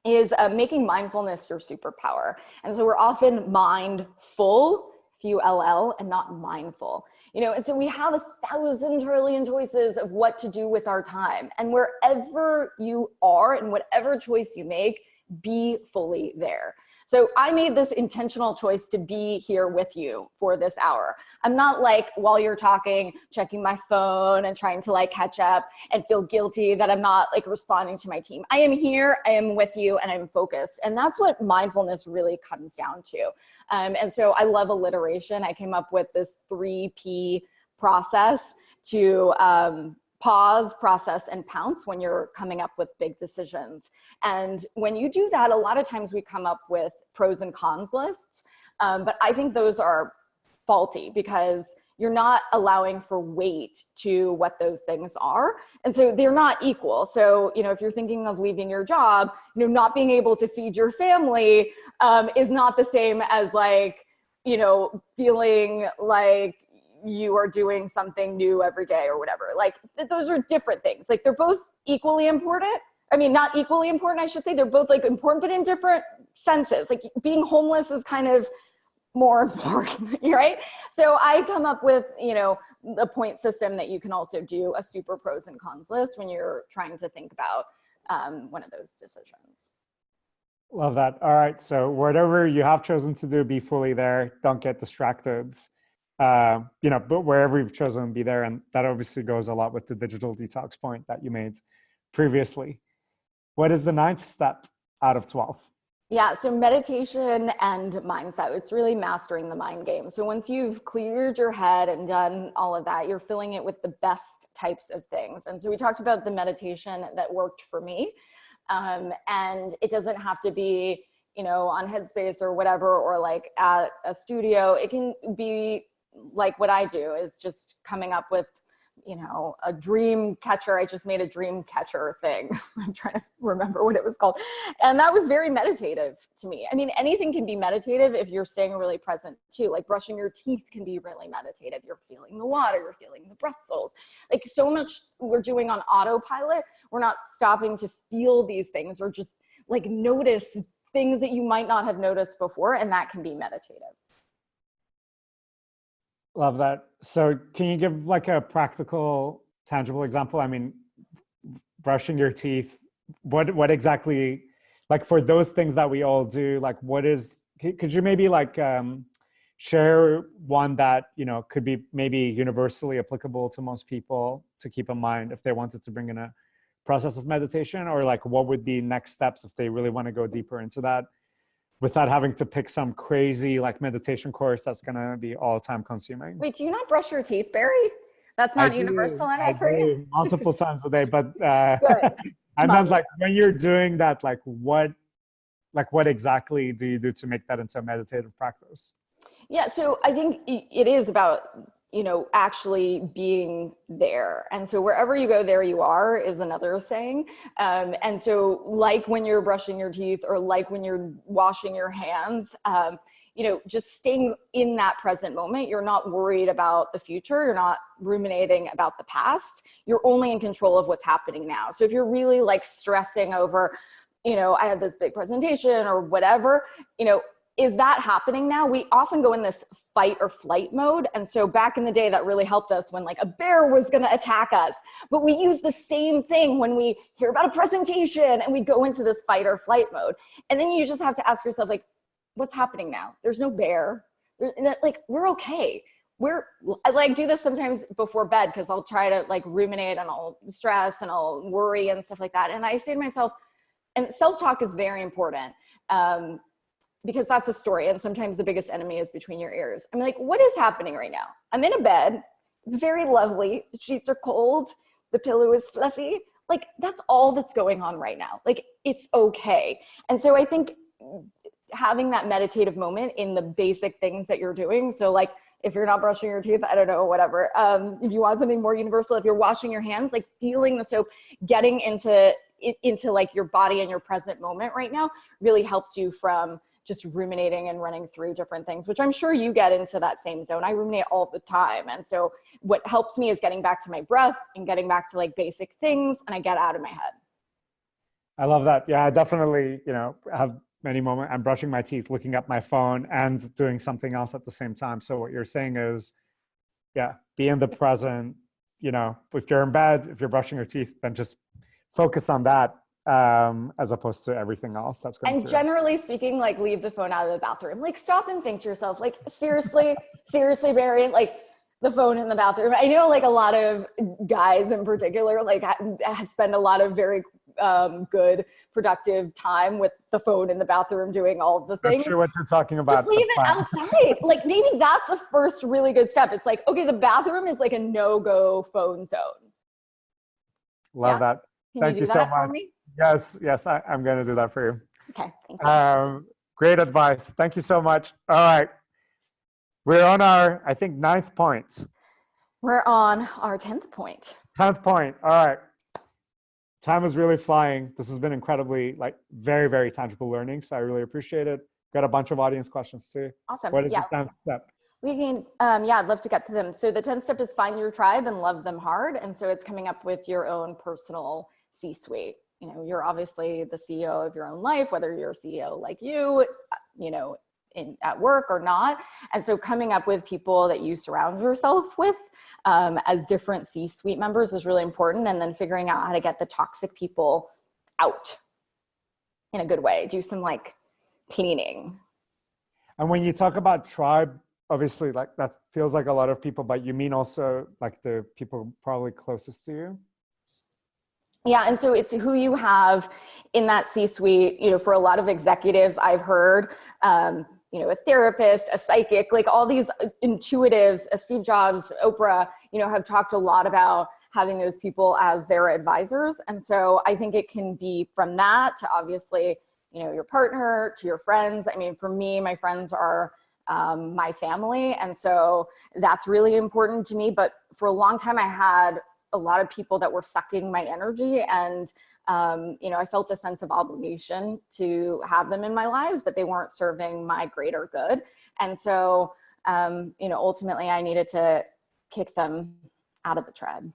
Is making mindfulness your superpower. And so we're often mindful, F-U-L-L, and not mindful. And so we have 1,000 trillion choices of what to do with our time. And wherever you are and whatever choice you make, be fully there. So I made this intentional choice to be here with you for this hour. I'm not like, while you're talking, checking my phone and trying to like catch up and feel guilty that I'm not like responding to my team. I am here, I am with you, and I'm focused. And that's what mindfulness really comes down to. And so I love alliteration. I came up with this 3P process to pause, process, and pounce when you're coming up with big decisions. And when you do that, a lot of times we come up with pros and cons lists, but I think those are faulty because you're not allowing for weight to what those things are. And so they're not equal. So, if you're thinking of leaving your job, not being able to feed your family is not the same as like, feeling like you are doing something new every day or whatever. Like, those are different things. Like, they're both equally important. I mean, not equally important, I should say. They're both like important, but in different senses. Like, being homeless is kind of more important, right? So I come up with, the point system that you can also do a super pros and cons list when you're trying to think about one of those decisions. Love that. All right. So whatever you have chosen to do, be fully there. Don't get distracted. But wherever you've chosen to be there. And that obviously goes a lot with the digital detox point that you made previously. What is the 9th step out of 12? Yeah, so meditation and mindset, it's really mastering the mind game. So once you've cleared your head and done all of that, you're filling it with the best types of things. And so we talked about the meditation that worked for me. And it doesn't have to be, on Headspace or whatever, or like at a studio. It can be like what I do is just coming up with, a dream catcher. I just made a dream catcher thing. I'm trying to remember what it was called. And that was very meditative to me. I mean, anything can be meditative if you're staying really present too. Like brushing your teeth can be really meditative. You're feeling the water, you're feeling the bristles. Like, so much we're doing on autopilot. We're not stopping to feel these things or just like notice things that you might not have noticed before. And that can be meditative. Love that. So can you give like a practical, tangible example? I mean, brushing your teeth, what exactly, like for those things that we all do, like what is, could you maybe like share one that, you know, could be maybe universally applicable to most people to keep in mind if they wanted to bring in a process of meditation, or like what would be next steps if they really want to go deeper into that without having to pick some crazy like meditation course that's going to be all time consuming? Wait, do you not brush your teeth, Barry? That's not universal I enough for you? do multiple times a day, but Good. I meant Mom. like when you're doing that, like what exactly do you do to make that into a meditative practice? Yeah, so I think it is about, you know, actually being there. And so wherever you go, there you are is another saying. And so like when you're brushing your teeth or like when you're washing your hands, you know, just staying in that present moment. You're not worried about the future. You're not ruminating about the past. You're only in control of what's happening now. So if you're really like stressing over, you know, I had this big presentation or whatever, you know, is that happening now? We often go in this fight or flight mode. And so back in the day, that really helped us when like a bear was going to attack us. But we use the same thing when we hear about a presentation and we go into this fight or flight mode. And then you just have to ask yourself, like, what's happening now? There's no bear. Like, we're okay. I like do this sometimes before bed because I'll try to like ruminate and I'll stress and I'll worry and stuff like that. And I say to myself, and self-talk is very important. Because that's a story. And sometimes the biggest enemy is between your ears. I'm like, what is happening right now? I'm in a bed. It's very lovely. The sheets are cold. The pillow is fluffy. Like, that's all that's going on right now. Like, it's okay. And so I think having that meditative moment in the basic things that you're doing. So like, if you're not brushing your teeth, I don't know, whatever. If you want something more universal, if you're washing your hands, like feeling the soap, getting into like your body and your present moment right now really helps you from just ruminating and running through different things, which I'm sure you get into that same zone. I ruminate all the time. And so what helps me is getting back to my breath and getting back to like basic things, and I get out of my head. I love that. Yeah, I definitely, you know, have many moments. I'm brushing my teeth, looking at my phone and doing something else at the same time. So what you're saying is, yeah, be in the present. You know, if you're in bed, if you're brushing your teeth, then just focus on that as opposed to everything else that's going And through. generally speaking, like leave the phone out of the bathroom. Like stop and think to yourself, like seriously, Barry, like the phone in the bathroom. I know like a lot of guys in particular, like spend a lot of very good, productive time with the phone in the bathroom doing all the things. Not sure what you're talking about. Just leave it outside. Like maybe that's the first really good step. It's like, okay, the bathroom is like a no-go phone zone. Love that. Thank you so much. For me? Yes, I'm going to do that for you. Okay, thank you. Great advice. Thank you so much. All right. We're on our, I think, 9th point. We're on our 10th point. 10th point. All right. Time is really flying. This has been incredibly, like, very, very tangible learning. So I really appreciate it. Got a bunch of audience questions too. Awesome. What is the 10th step? We can, I'd love to get to them. So the 10th step is find your tribe and love them hard. And so it's coming up with your own personal C-suite. You know, you're obviously the CEO of your own life, whether you're a CEO like you know, at work or not. And so coming up with people that you surround yourself with as different C-suite members is really important. And then figuring out how to get the toxic people out in a good way. Do some like cleaning. And when you talk about tribe, obviously like that feels like a lot of people, but you mean also like the people probably closest to you? Yeah, and so it's who you have in that C-suite. You know, for a lot of executives, I've heard, you know, a therapist, a psychic, like all these intuitives, Steve Jobs, Oprah, you know, have talked a lot about having those people as their advisors. And so I think it can be from that to obviously, you know, your partner, to your friends. I mean, for me, my friends are my family. And so that's really important to me. But for a long time, I had a lot of people that were sucking my energy, and you know, I felt a sense of obligation to have them in my lives, but they weren't serving my greater good. And so, you know, ultimately I needed to kick them out of the tribe.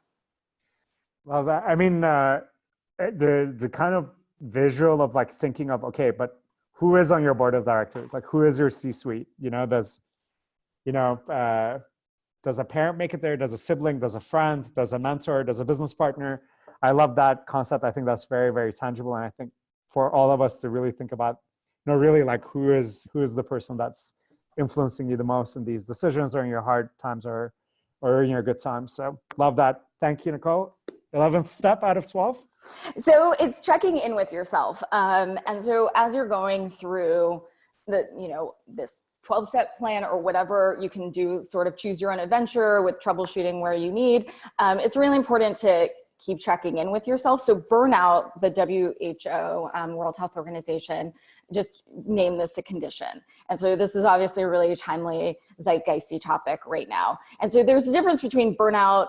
Well, that, I mean, the kind of visual of like thinking of, okay, but who is on your board of directors? Like who is your C-suite? You know, there's, you know, does a parent make it there? Does a sibling? Does a friend? Does a mentor? Does a business partner? I love that concept. I think that's very, very tangible. And I think for all of us to really think about, really like who is the person that's influencing you the most in these decisions or in your hard times or in your good times. So love that. Thank you, Nicole. 11th step out of 12. So it's checking in with yourself. And so as you're going through this 12-step plan or whatever you can do, sort of choose your own adventure with troubleshooting where you need, it's really important to keep checking in with yourself. So burnout, the WHO, World Health Organization, just named this a condition. And so this is obviously a really timely, zeitgeisty topic right now. And so there's a difference between burnout,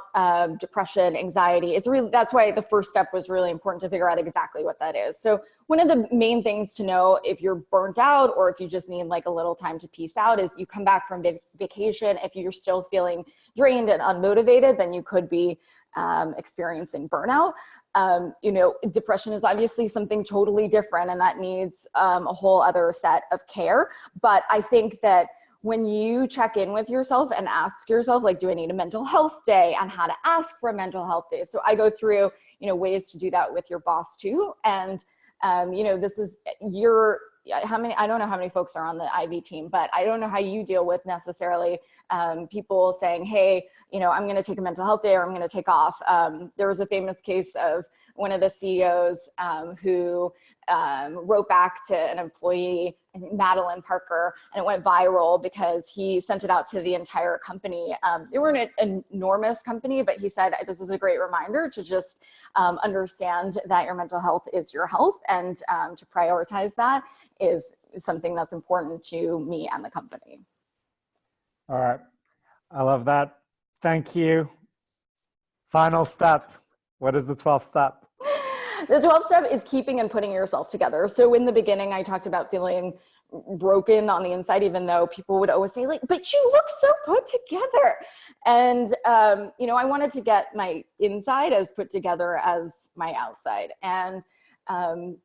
depression, anxiety. That's why the first step was really important to figure out exactly what that is. So one of the main things to know if you're burnt out or if you just need like a little time to peace out is you come back from vacation. If you're still feeling drained and unmotivated, then you could be experiencing burnout. Depression is obviously something totally different, and that needs a whole other set of care. But I think that when you check in with yourself and ask yourself, like, do I need a mental health day, and how to ask for a mental health day. So I go through, ways to do that with your boss too. And, this is I don't know how many folks are on the IB team, but I don't know how you deal with necessarily people saying, hey, I'm going to take a mental health day or I'm going to take off. There was a famous case of one of the CEOs who wrote back to an employee, I think Madeline Parker, and it went viral because he sent it out to the entire company. They weren't an enormous company, but he said, this is a great reminder to just understand that your mental health is your health, and to prioritize that is something that's important to me and the company. All right. I love that. Thank you. Final step. What is the 12th step? The 12th step is keeping and putting yourself together. So in the beginning, I talked about feeling broken on the inside, even though people would always say, like, but you look so put together. And, I wanted to get my inside as put together as my outside. And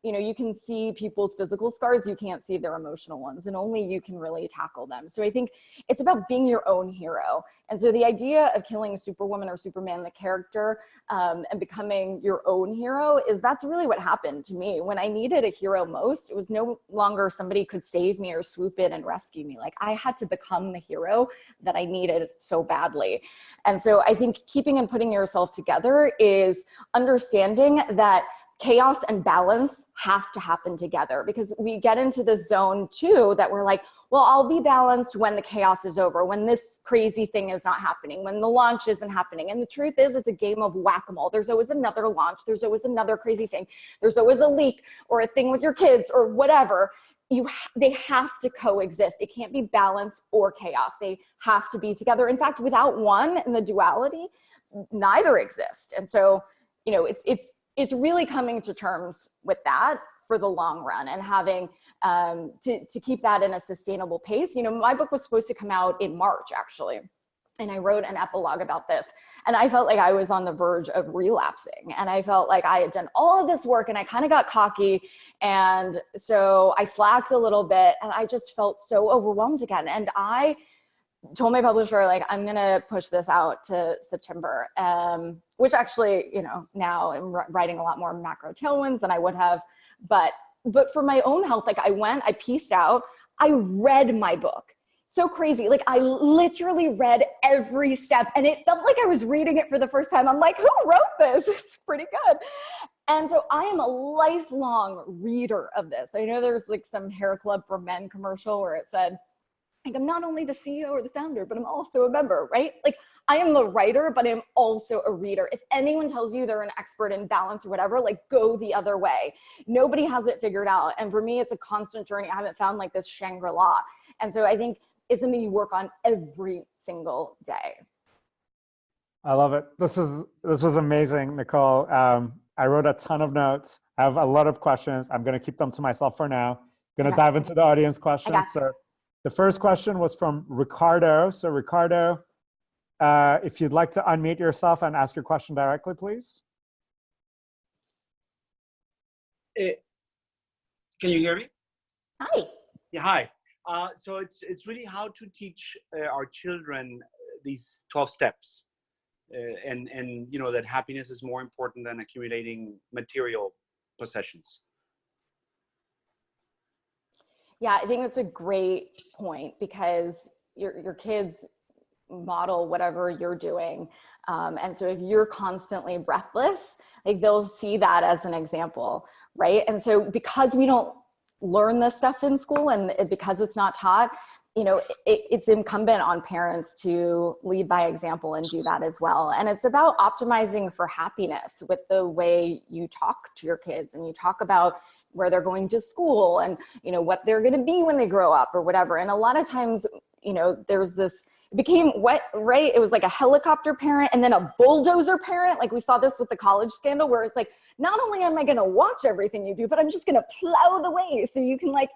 you can see people's physical scars, you can't see their emotional ones, and only you can really tackle them. So I think it's about being your own hero. And so the idea of killing Superwoman or Superman, the character, and becoming your own hero that's really what happened to me. When I needed a hero most, it was no longer somebody could save me or swoop in and rescue me. Like, I had to become the hero that I needed so badly. And so I think keeping and putting yourself together is understanding that chaos and balance have to happen together, because we get into this zone too that we're like, well, I'll be balanced when the chaos is over, when this crazy thing is not happening, when the launch isn't happening. And the truth is, it's a game of whack-a-mole. There's always another launch. There's always another crazy thing. There's always a leak or a thing with your kids or whatever. They have to coexist. It can't be balance or chaos. They have to be together. In fact, without one in the duality, neither exist. And so, it's really coming to terms with that for the long run, and having to keep that in a sustainable pace. My book was supposed to come out in March, actually, and I wrote an epilogue about this. And I felt like I was on the verge of relapsing, and I felt like I had done all of this work, and I kind of got cocky. And so I slacked a little bit, and I just felt so overwhelmed again. And I told my publisher, like, I'm going to push this out to September, which actually, now I'm writing a lot more macro tailwinds than I would have. But for my own health, like, I pieced out, I read my book. So crazy. Like, I literally read every step, and it felt like I was reading it for the first time. I'm like, who wrote this? It's pretty good. And so I am a lifelong reader of this. I know there's like some Hair Club for Men commercial where it said, like, I'm not only the CEO or the founder, but I'm also a member, right? Like, I am the writer, but I'm also a reader. If anyone tells you they're an expert in balance or whatever, like, go the other way. Nobody has it figured out. And for me, it's a constant journey. I haven't found like this Shangri-La. And so I think it's something you work on every single day. I love it. This was amazing, Nicole. I wrote a ton of notes. I have a lot of questions. I'm going to keep them to myself for now. I'm going to dive into the audience questions. So the first question was from Ricardo. So Ricardo, if you'd like to unmute yourself and ask your question directly, please. Can you hear me? Hi. Yeah, hi. So it's really how to teach our children these 12 steps, and you know that happiness is more important than accumulating material possessions. Yeah, I think that's a great point, because your kids model whatever you're doing. And so if you're constantly breathless, like they'll see that as an example, right? And so because we don't learn this stuff in school, and because it's not taught, you know, it's incumbent on parents to lead by example and do that as well. And it's about optimizing for happiness with the way you talk to your kids, and you talk about where they're going to school and, you know, what they're going to be when they grow up or whatever. And a lot of times, you know, there's this, it became what, right? It was like a helicopter parent and then a bulldozer parent. Like we saw this with the college scandal, where it's like, not only am I going to watch everything you do, but I'm just going to plow the way so you can like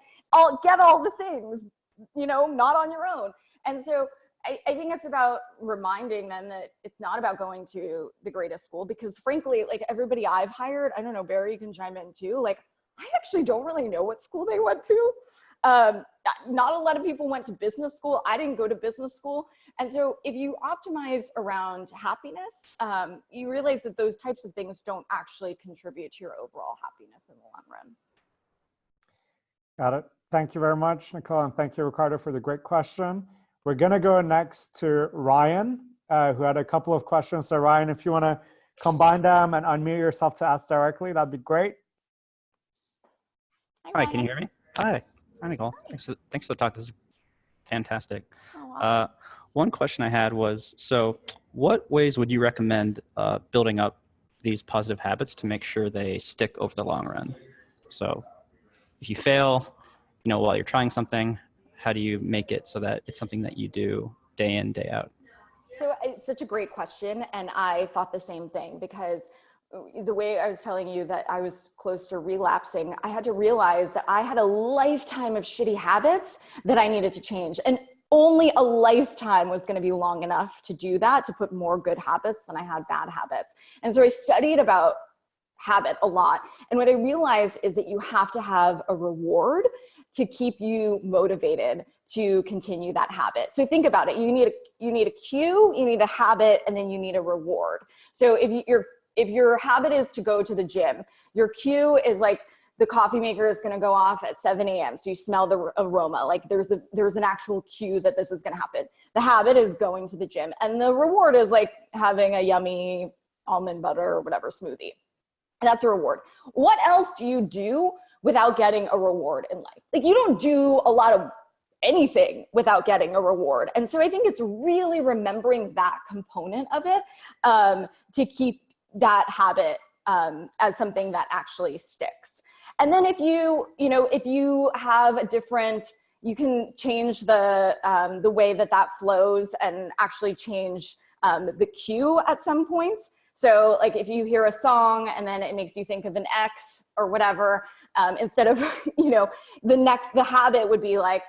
get all the things, you know, not on your own. And so I think it's about reminding them that it's not about going to the greatest school, because frankly, like everybody I've hired, I don't know, Barry, you can chime in too. Like, I actually don't really know what school they went to. Not a lot of people went to business school. I didn't go to business school. And so if you optimize around happiness, you realize that those types of things don't actually contribute to your overall happiness in the long run. Got it. Thank you very much, Nicole. And thank you, Ricardo, for the great question. We're going to go next to Ryan, who had a couple of questions. So Ryan, if you want to combine them and unmute yourself to ask directly, that'd be great. Hi, can you hear me? Hi, Nicole. Thanks for the talk. This is fantastic. Oh, awesome. One question I had was, so what ways would you recommend building up these positive habits to make sure they stick over the long run? So if you fail, you know, while you're trying something, how do you make it so that it's something that you do day in, day out? So it's such a great question. And I thought the same thing, because the way I was telling you that I was close to relapsing, I had to realize that I had a lifetime of shitty habits that I needed to change. And only a lifetime was going to be long enough to do that, to put more good habits than I had bad habits. And so I studied about habit a lot. And what I realized is that you have to have a reward to keep you motivated to continue that habit. So think about it. You need a cue, you need a habit, and then you need a reward. So if your habit is to go to the gym, your cue is like the coffee maker is going to go off at 7 a.m. So you smell the aroma, like there's an actual cue that this is going to happen. The habit is going to the gym, and the reward is like having a yummy almond butter or whatever smoothie. That's a reward. What else do you do without getting a reward in life? Like you don't do a lot of anything without getting a reward. And so I think it's really remembering that component of it to keep that habit as something that actually sticks. And then if you have a different, you can change the way that flows and actually change the cue at some points. So like if you hear a song and then it makes you think of an ex or whatever, instead of, the habit would be like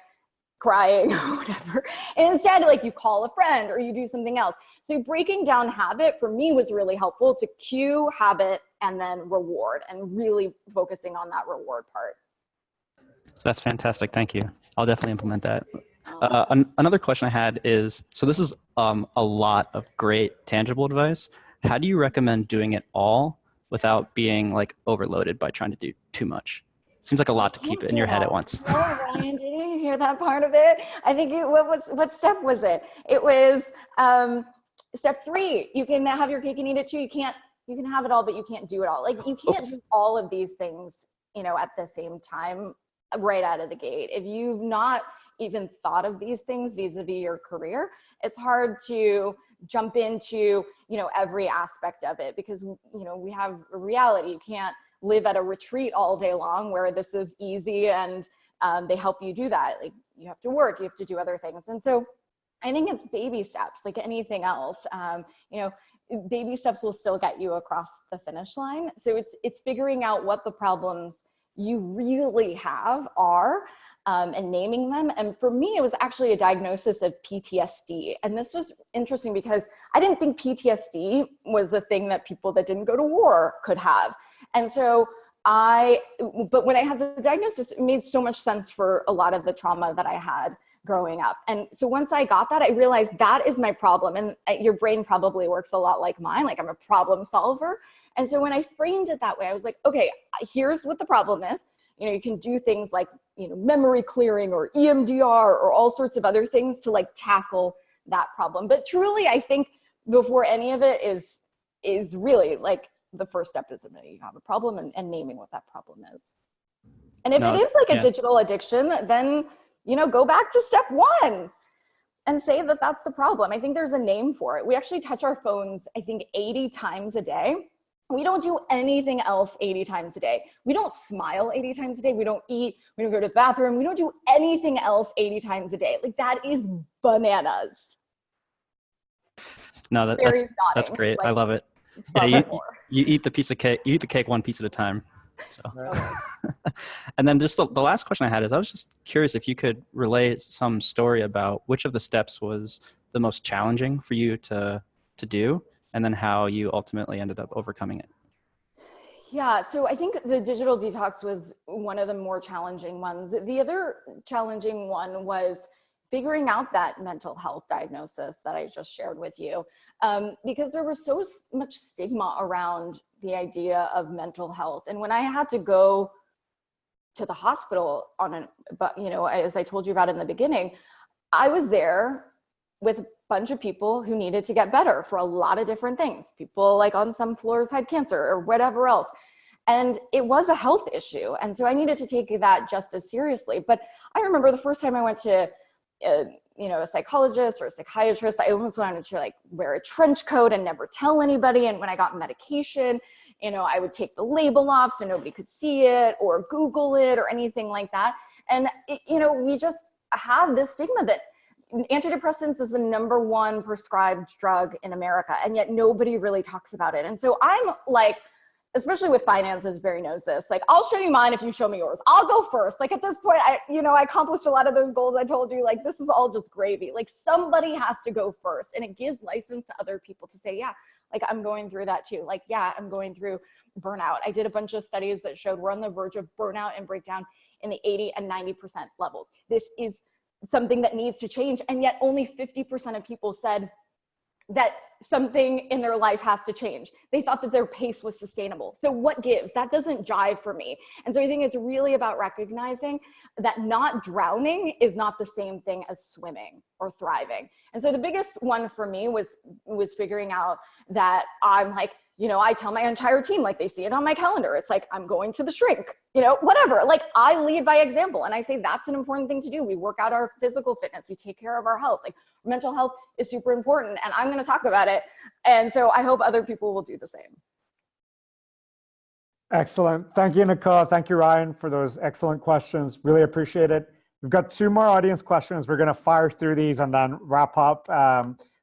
crying or whatever. And instead, like you call a friend or you do something else. So breaking down habit for me was really helpful to cue, habit, and then reward, and really focusing on that reward part. That's fantastic. Thank you. I'll definitely implement that. Another question I had is, so this is a lot of great tangible advice. How do you recommend doing it all without being like overloaded by trying to do too much? Seems like a lot to keep in your head at once. Oh, Ryan, didn't you hear that part of it? I think what step was it? It was step 3. You can have your cake and eat it too. You can have it all, but you can't do it all. Like you can't do all of these things, at the same time right out of the gate. If you've not even thought of these things vis-a-vis your career, it's hard to jump into, every aspect of it, because, we have a reality. You can't live at a retreat all day long where this is easy and they help you do that. Like you have to work, you have to do other things. And so I think it's baby steps, like anything else. Baby steps will still get you across the finish line. So it's figuring out what the problems you really have are, and naming them. And for me, it was actually a diagnosis of PTSD. And this was interesting because I didn't think PTSD was the thing that people that didn't go to war could have. And so but when I had the diagnosis, it made so much sense for a lot of the trauma that I had growing up. And so once I got that, I realized that is my problem. And your brain probably works a lot like mine, like I'm a problem solver. And so when I framed it that way, I was like, okay, here's what the problem is. You know, you can do things like, you know, memory clearing or EMDR or all sorts of other things to like tackle that problem. But truly, I think before any of it is really like the first step is admitting you have a problem and naming what that problem is. And if it is like a digital addiction, then, you know, go back to step one and say that that's the problem. I think there's a name for it. We actually touch our phones, I think 80 times a day. We don't do anything else 80 times a day. We don't smile 80 times a day. We don't eat. We don't go to the bathroom. We don't do anything else 80 times a day. Like that is bananas. No, that's great. Like, I love it. Yeah, you eat the piece of cake. You eat the cake one piece at a time. So, and then just the last question I had is, I was just curious if you could relay some story about which of the steps was the most challenging for you to do, and then how you ultimately ended up overcoming it. Yeah, so I think the digital detox was one of the more challenging ones. The other challenging one was figuring out that mental health diagnosis that I just shared with you, because there was so much stigma around the idea of mental health. And when I had to go to the hospital but you know, as I told you about in the beginning, I was there with a bunch of people who needed to get better for a lot of different things. People like on some floors had cancer or whatever else. And it was a health issue. And so I needed to take that just as seriously. But I remember the first time I went to you know, a psychologist or a psychiatrist, I almost wanted to like wear a trench coat and never tell anybody. And when I got medication, you know, I would take the label off so nobody could see it or Google it or anything like that. And, you know, we just have this stigma that antidepressants is the #1 prescribed drug in America. And yet nobody really talks about it. And so I'm like, especially with finances, Barry knows this, like, I'll show you mine if you show me yours. I'll go first. Like at this point, I accomplished a lot of those goals I told you, like, this is all just gravy. Like somebody has to go first, and it gives license to other people to say, yeah, like I'm going through that too. Like, yeah, I'm going through burnout. I did a bunch of studies that showed we're on the verge of burnout and breakdown in the 80 and 90% levels. This is something that needs to change. And yet only 50% of people said that something in their life has to change. They thought that their pace was sustainable. So what gives? That doesn't jive for me. And so I think it's really about recognizing that not drowning is not the same thing as swimming or thriving. And so the biggest one for me was figuring out that I'm like, you know, I tell my entire team, like they see it on my calendar. It's like, I'm going to the shrink, you know, whatever. Like I lead by example. And I say, that's an important thing to do. We work out our physical fitness. We take care of our health. Like mental health is super important. And I'm going to talk about it. And so I hope other people will do the same. Excellent. Thank you, Nicole. Thank you, Ryan, for those excellent questions. Really appreciate it. We've got 2 more audience questions. We're going to fire through these and then wrap up.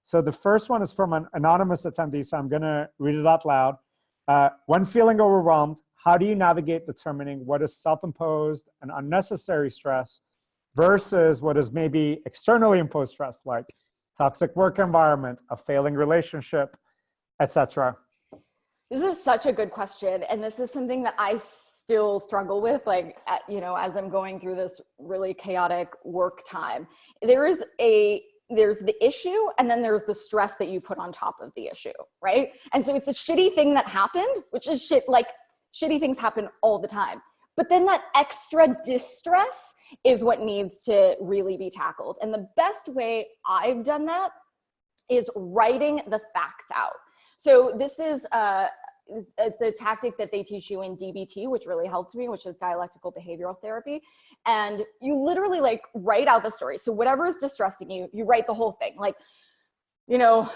So the first one is from an anonymous attendee, so I'm going to read it out loud. When feeling overwhelmed, how do you navigate determining what is self-imposed and unnecessary stress versus what is maybe externally imposed stress, like toxic work environment, a failing relationship, etc.? This is such a good question. And this is something that I still struggle with, like, you know, as I'm going through this really chaotic work time. There's the issue, and then there's the stress that you put on top of the issue, right? And so it's a shitty thing that happened, which is shit, like shitty things happen all the time. But then that extra distress is what needs to really be tackled. And the best way I've done that is writing the facts out. So this is it's a tactic that they teach you in DBT, which really helped me, which is dialectical behavioral therapy. And you literally like write out the story. So whatever is distressing you, you write the whole thing. Like, you know,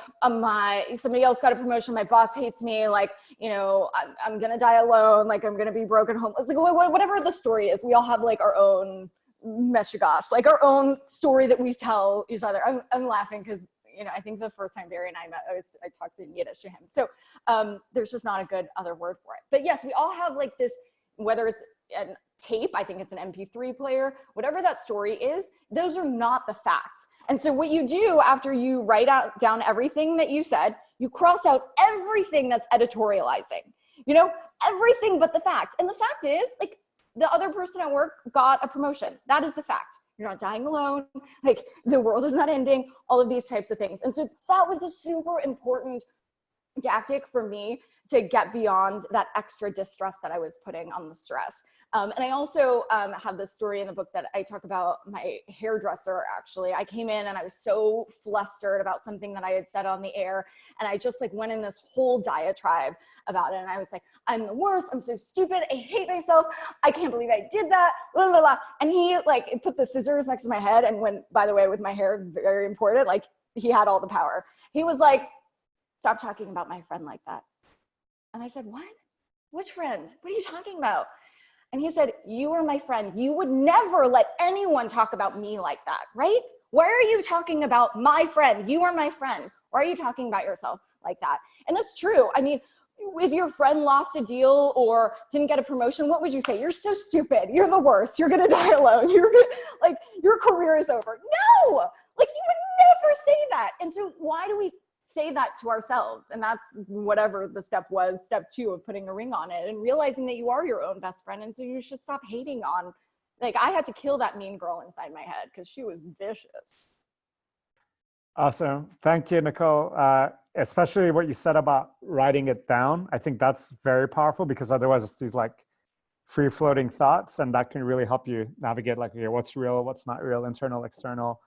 somebody else got a promotion, my boss hates me, like, you know, I'm gonna die alone, like I'm gonna be broken home. It's like whatever the story is, we all have like our own meshigas, like our own story that we tell each other. I'm laughing because, you know, I think the first time Barry and I met, I talked in Yiddish to him. So there's just not a good other word for it. But yes, we all have like this, whether it's a tape, I think it's an MP3 player, whatever that story is, those are not the facts. And so what you do after you write down everything that you said, you cross out everything that's editorializing, you know, everything but the facts. And the fact is, like, the other person at work got a promotion. That is the fact. You're not dying alone. Like, the world is not ending, all of these types of things. And so that was a super important tactic for me to get beyond that extra distress that I was putting on the stress. And I also have this story in the book that I talk about my hairdresser. Actually, I came in and I was so flustered about something that I had said on the air. And I just like went in this whole diatribe about it. And I was like, I'm the worst. I'm so stupid. I hate myself. I can't believe I did that. Blah, blah, blah. And he like put the scissors next to my head. And when, by the way, with my hair, very important, like he had all the power. He was like, stop talking about my friend like that. And I said, what? Which friend? What are you talking about? And he said, you are my friend. You would never let anyone talk about me like that, right? Why are you talking about my friend? You are my friend. Why are you talking about yourself like that? And that's true. I mean, if your friend lost a deal or didn't get a promotion, what would you say? You're so stupid. You're the worst. You're going to die alone. You're gonna, like, your career is over. No, like you would never say that. And so why do we say that to ourselves? And that's whatever the step was, step 2 of putting a ring on it and realizing that you are your own best friend. And so you should stop hating on, like, I had to kill that mean girl inside my head because she was vicious. Awesome. Thank you, Nicole. Especially what you said about writing it down. I think that's very powerful because otherwise it's these like free floating thoughts, and that can really help you navigate like, okay, what's real, what's not real, internal, external.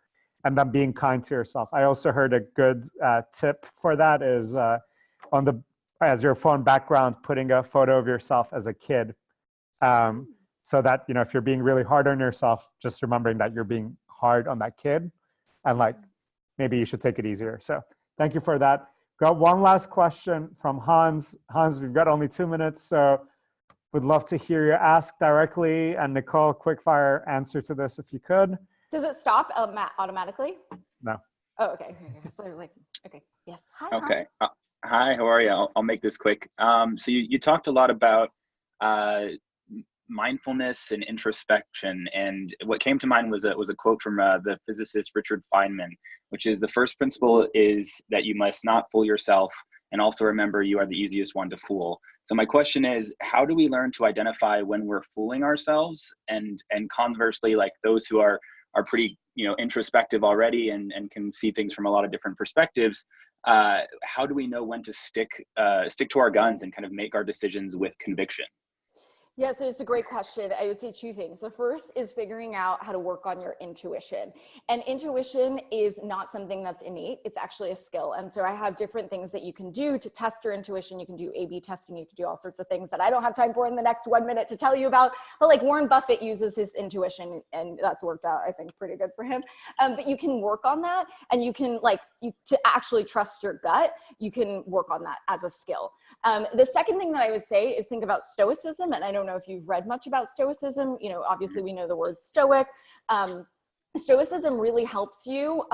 And then being kind to yourself. I also heard a good tip for that is on the, as your phone background, putting a photo of yourself as a kid. So that, you know, if you're being really hard on yourself, just remembering that you're being hard on that kid and like, maybe you should take it easier. So thank you for that. Got one last question from Hans. Hans, we've got only 2 minutes, so would love to hear you ask directly. And Nicole, quick fire answer to this if you could. Does it stop automatically? No. Oh, okay. So like, okay, yes. Hi. Okay. Hi, how are you? I'll make this quick. So you talked a lot about mindfulness and introspection, and what came to mind was a quote from the physicist Richard Feynman, which is the first principle is that you must not fool yourself, and also remember you are the easiest one to fool. So my question is, how do we learn to identify when we're fooling ourselves, and conversely, like those who are pretty, you know, introspective already and can see things from a lot of different perspectives, how do we know when to stick to our guns and kind of make our decisions with conviction? Yeah, so it's a great question. I would say 2 things. The first is figuring out how to work on your intuition. And intuition is not something that's innate. It's actually a skill. And so I have different things that you can do to test your intuition. You can do A/B testing. You can do all sorts of things that I don't have time for in the next 1 minute to tell you about. But like Warren Buffett uses his intuition, and that's worked out, I think, pretty good for him. But you can work on that, and you can to actually trust your gut, you can work on that as a skill. The second thing that I would say is think about stoicism. And I don't know if you've read much about stoicism. You know, obviously we know the word stoic. Stoicism really helps you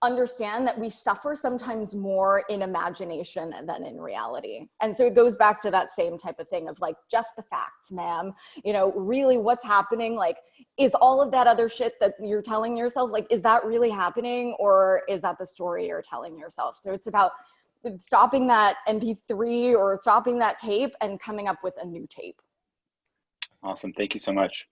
understand that we suffer sometimes more in imagination than in reality. And so it goes back to that same type of thing of like, just the facts, ma'am. You know, really what's happening, like, is all of that other shit that you're telling yourself, like, is that really happening, or is that the story you're telling yourself? So it's about stopping that MP3 or stopping that tape and coming up with a new tape. Awesome. Thank you so much.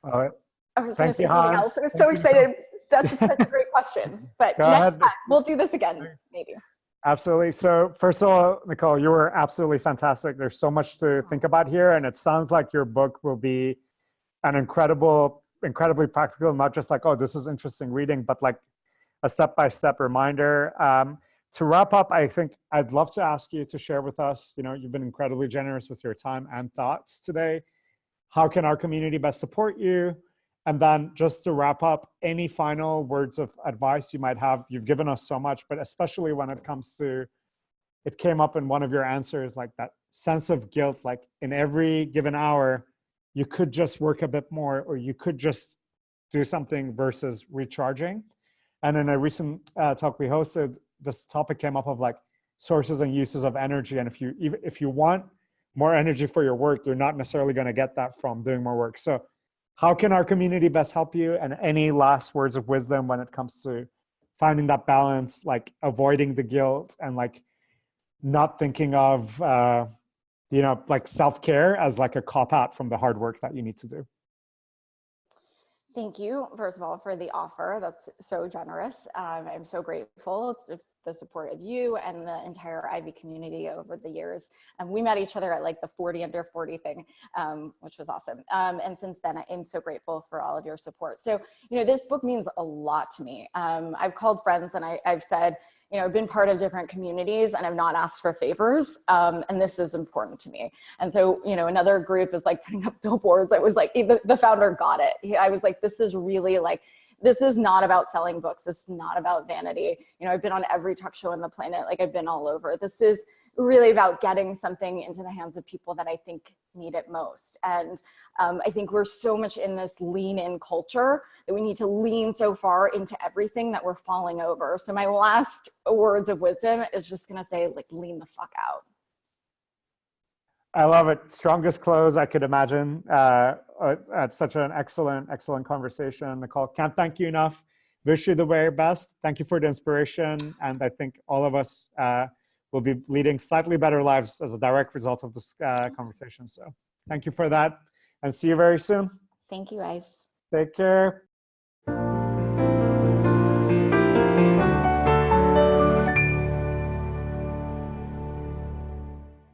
All right. I was going to Thank say you, something Hans. else. I was Thank so you, excited. That's such a great question. But Go next ahead. time, we'll do this again, maybe. Absolutely. So first of all, Nicole, you were absolutely fantastic. There's so much to think about here. And it sounds like your book will be an incredibly practical, not just like, oh, this is interesting reading, but like a step-by-step reminder. To wrap up, I think I'd love to ask you to share with us, you know, you've been incredibly generous with your time and thoughts today. How can our community best support you? And then just to wrap up, any final words of advice you might have? You've given us so much, but especially when it comes to, it came up in one of your answers, like that sense of guilt, like in every given hour, you could just work a bit more, or you could just do something versus recharging. And in a recent talk we hosted, this topic came up of like sources and uses of energy. And if you want more energy for your work, you're not necessarily going to get that from doing more work. So how can our community best help you? And any last words of wisdom when it comes to finding that balance, like avoiding the guilt and like not thinking of, you know, like self-care as like a cop-out from the hard work that you need to do? Thank you, first of all, for the offer. That's so generous. I'm so grateful. It's the support of you and the entire Ivy community over the years. We met each other at like the 40 under 40 thing, which was awesome. And since then, I am so grateful for all of your support. So, this book means a lot to me. I've called friends and I've said, I've been part of different communities and I've not asked for favors. And this is important to me. And so, another group is like putting up billboards. I was like, the founder got it. I was like, this is really like, this is not about selling books. This is not about vanity. I've been on every talk show on the planet. Like I've been all over. This is really about getting something into the hands of people that I think need it most. And I think we're so much in this lean in culture that we need to lean so far into everything that we're falling over. So my last words of wisdom is just gonna say, like, lean the fuck out. I love it. Strongest close I could imagine. It's such an excellent conversation. Nicole, can't thank you enough. Wish you the very best. Thank you for the inspiration. And I think all of us will be leading slightly better lives as a direct result of this conversation. So thank you for that and see you very soon. Thank you, guys. Take care.